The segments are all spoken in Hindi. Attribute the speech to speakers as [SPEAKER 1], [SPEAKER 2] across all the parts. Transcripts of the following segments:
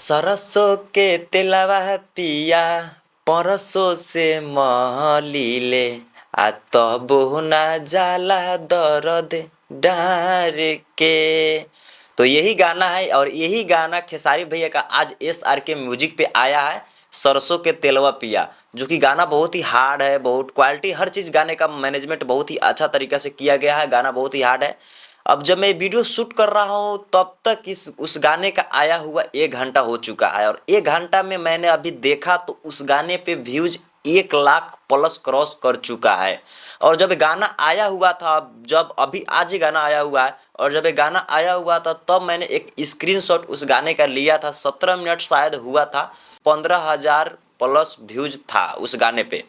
[SPEAKER 1] सरसों के तेलवा पिया परसों से महलीले आ तबो ना जाला दर्द डार के। तो यही गाना है और यही गाना खेसारी भैया का आज SRK म्यूजिक पे आया है। सरसों के तेलवा पिया जो कि गाना बहुत ही हार्ड है, बहुत क्वालिटी, हर चीज़ गाने का मैनेजमेंट बहुत ही अच्छा तरीका से किया गया है। गाना बहुत ही हार्ड है। अब जब मैं वीडियो शूट कर रहा हूँ तब तक इस उस गाने का आया हुआ 1 घंटा हो चुका है और 1 घंटा में मैंने अभी देखा तो उस गाने पे व्यूज 1 लाख प्लस क्रॉस कर चुका है। और जब गाना आया हुआ था, जब अभी आज ही गाना आया हुआ है और जब ये गाना आया हुआ था तब मैंने एक स्क्रीनशॉट उस गाने का लिया था। 17 मिनट शायद हुआ था, 15,000 प्लस व्यूज था उस गाने पे।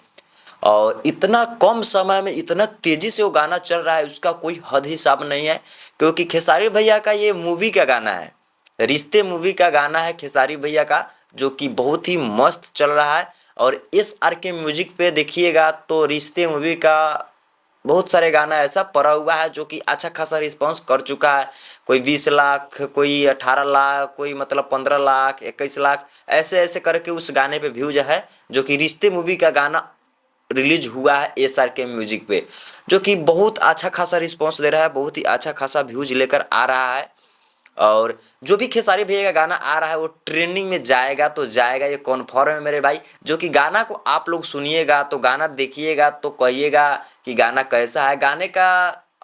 [SPEAKER 1] और इतना कम समय में इतना तेजी से वो गाना चल रहा है, उसका कोई हद हिसाब नहीं है। क्योंकि खेसारी भैया का ये मूवी का गाना है, रिश्ते मूवी का गाना है खेसारी भैया का, जो कि बहुत ही मस्त चल रहा है। और SRK म्यूजिक पे देखिएगा तो रिश्ते मूवी का बहुत सारे गाना ऐसा पड़ा हुआ है जो कि अच्छा खासा रिस्पांस कर चुका है। कोई 20 लाख, कोई 18 लाख, कोई मतलब 15 लाख, 21 लाख, ऐसे ऐसे करके उस गाने पे व्यूज है, जो कि रिश्ते मूवी का गाना रिलीज हुआ है SRK म्यूजिक पे, जो कि बहुत अच्छा खासा रिस्पांस दे रहा है, बहुत ही अच्छा खासा व्यूज लेकर आ रहा है। और जो भी खेसारी भैया का गाना आ रहा है वो ट्रेंडिंग में जाएगा तो जाएगा, ये कॉन्फर्म है मेरे भाई। जो कि गाना को आप लोग सुनिएगा तो गाना देखिएगा तो कहिएगा कि गाना कैसा है। गाने का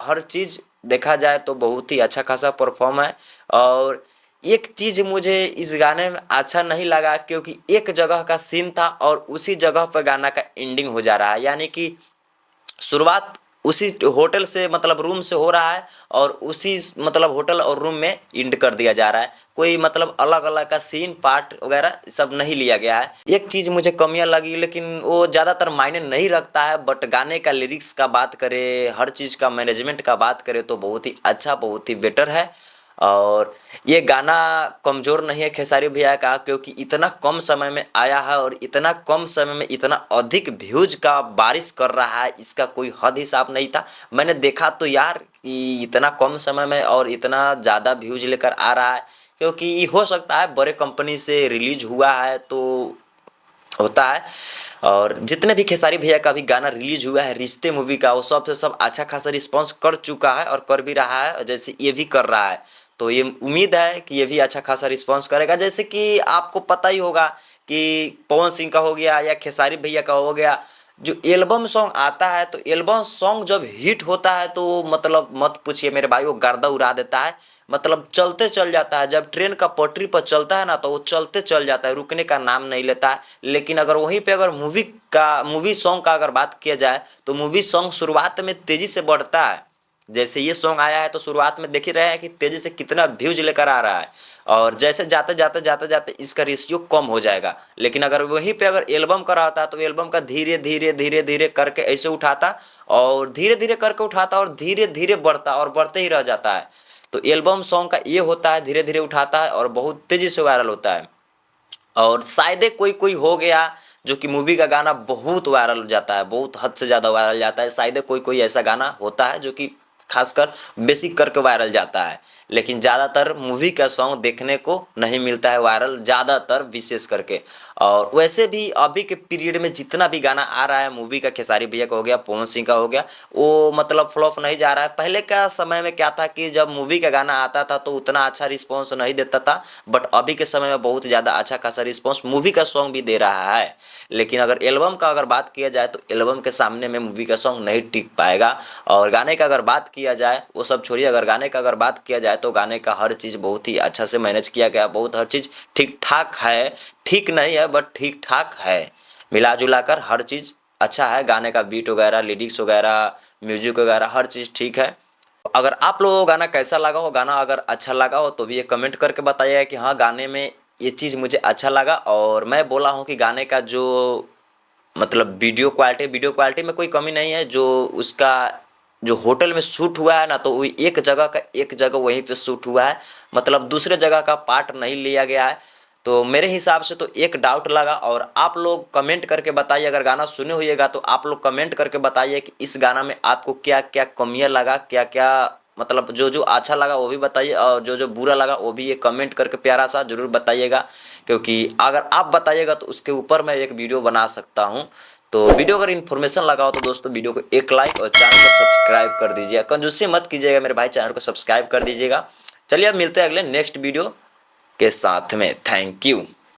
[SPEAKER 1] हर चीज़ देखा जाए तो बहुत ही अच्छा खासा परफॉर्म है। और एक चीज़ मुझे इस गाने में अच्छा नहीं लगा, क्योंकि एक जगह का सीन था और उसी जगह पर गाना का एंडिंग हो जा रहा है, यानी कि शुरुआत उसी होटल से मतलब रूम से हो रहा है और उसी मतलब होटल और रूम में एंड कर दिया जा रहा है। कोई मतलब अलग अलग का सीन पार्ट वगैरह सब नहीं लिया गया है। एक चीज़ मुझे कमियां लगी, लेकिन वो ज़्यादातर मायने नहीं रखता है। बट गाने का लिरिक्स का बात करें, हर चीज़ का मैनेजमेंट का बात करें तो बहुत ही अच्छा, बहुत ही बेटर है। और ये गाना कमज़ोर नहीं है खेसारी भैया का, क्योंकि इतना कम समय में आया है और इतना कम समय में इतना अधिक व्यूज का बारिश कर रहा है, इसका कोई हद हिसाब नहीं था। मैंने देखा तो यार कि इतना कम समय में और इतना ज़्यादा व्यूज लेकर आ रहा है, क्योंकि ये हो सकता है बड़े कंपनी से रिलीज हुआ है तो होता है। और जितने भी खेसारी भैया का भी गाना रिलीज हुआ है रिश्ते मूवी का, वो सबसे सब अच्छा खासा रिस्पांस कर चुका है और कर भी रहा है, और जैसे ये भी कर रहा है तो ये उम्मीद है कि ये भी अच्छा खासा रिस्पांस करेगा। जैसे कि आपको पता ही होगा कि पवन सिंह का हो गया या खेसारी भैया का हो गया, जो एल्बम सॉन्ग आता है तो एल्बम सॉन्ग जब हिट होता है तो मतलब मत पूछिए मेरे भाई, वो गर्दा उड़ा देता है। मतलब चलते चल जाता है, जब ट्रेन का पटरी पर चलता है ना तो वो चलते चल जाता है, रुकने का नाम नहीं लेता है। लेकिन अगर वहीं पे अगर मूवी सॉन्ग का अगर बात किया जाए तो मूवी सॉन्ग शुरुआत में तेज़ी से बढ़ता है। जैसे ये सॉन्ग आया है तो शुरुआत में देख ही रहे हैं कि तेज़ी से कितना व्यूज लेकर आ रहा है, और जैसे जाते जाते जाते जाते इसका रेशियो कम हो जाएगा। लेकिन अगर वहीं पे अगर एल्बम का रहता तो एल्बम का धीरे धीरे धीरे धीरे करके ऐसे उठाता और धीरे धीरे करके उठाता और धीरे धीरे बढ़ता और बढ़ते ही रह जाता है। तो एल्बम सॉन्ग का ये होता है, धीरे धीरे उठाता है और बहुत तेज़ी से वायरल होता है। और शायद कोई कोई हो गया जो कि मूवी का गाना बहुत वायरल हो जाता है, बहुत हद से ज़्यादा वायरल जाता है। शायद कोई कोई ऐसा गाना होता है जो कि खासकर बेसिक करके वायरल जाता है, लेकिन ज़्यादातर मूवी का सॉन्ग देखने को नहीं मिलता है वायरल, ज़्यादातर विशेष करके। और वैसे भी अभी के पीरियड में जितना भी गाना आ रहा है मूवी का, खेसारी भैया का हो गया, पवन सिंह का हो गया, वो मतलब फ्लॉप नहीं जा रहा है। पहले का समय में क्या था कि जब मूवी का गाना आता था तो उतना अच्छा रिस्पॉन्स नहीं देता था, बट अभी के समय में बहुत ज़्यादा अच्छा खासा रिस्पॉन्स मूवी का सॉन्ग भी दे रहा है। लेकिन अगर एल्बम का अगर बात किया जाए तो एल्बम के सामने में मूवी का सॉन्ग नहीं टिक पाएगा। और गाने का अगर बात किया जाए वो सब छोड़िए, अगर गाने का अगर बात किया जाए तो गाने का हर चीज़ बहुत ही अच्छा से मैनेज किया गया, बहुत हर चीज़ ठीक ठाक है। ठीक नहीं है बट ठीक ठाक है, मिला जुला कर हर चीज़ अच्छा है। गाने का बीट वगैरह, लिरिक्स वगैरह, म्यूजिक वगैरह हर चीज़ ठीक है। अगर आप लोगों को गाना कैसा लगा हो, गाना अगर अच्छा लगा हो तो भी ये कमेंट करके बताइएगा कि हाँ गाने में ये चीज़ मुझे अच्छा लगा। और मैं बोला हूँ कि गाने का जो मतलब वीडियो क्वालिटी में कोई कमी नहीं है। जो उसका जो होटल में शूट हुआ है ना तो वो एक जगह वहीं पे शूट हुआ है, मतलब दूसरे जगह का पार्ट नहीं लिया गया है। तो मेरे हिसाब से तो एक डाउट लगा। और आप लोग कमेंट करके बताइए, अगर गाना सुने होइएगा तो आप लोग कमेंट करके बताइए कि इस गाना में आपको क्या क्या कमियां लगा, क्या क्या मतलब जो जो अच्छा लगा वो भी बताइए, और जो जो बुरा लगा वो भी ये कमेंट करके प्यारा सा ज़रूर बताइएगा, क्योंकि अगर आप बताइएगा तो उसके ऊपर मैं एक वीडियो बना सकता हूँ। तो वीडियो अगर इन्फॉर्मेशन लगा हो तो दोस्तों वीडियो को एक लाइक और चैनल को सब्सक्राइब कर दीजिएगा। कंजूसी मत कीजिएगा मेरे भाई, चैनल को सब्सक्राइब कर दीजिएगा। चलिए अब मिलते हैं अगले नेक्स्ट वीडियो के साथ में। Thank you.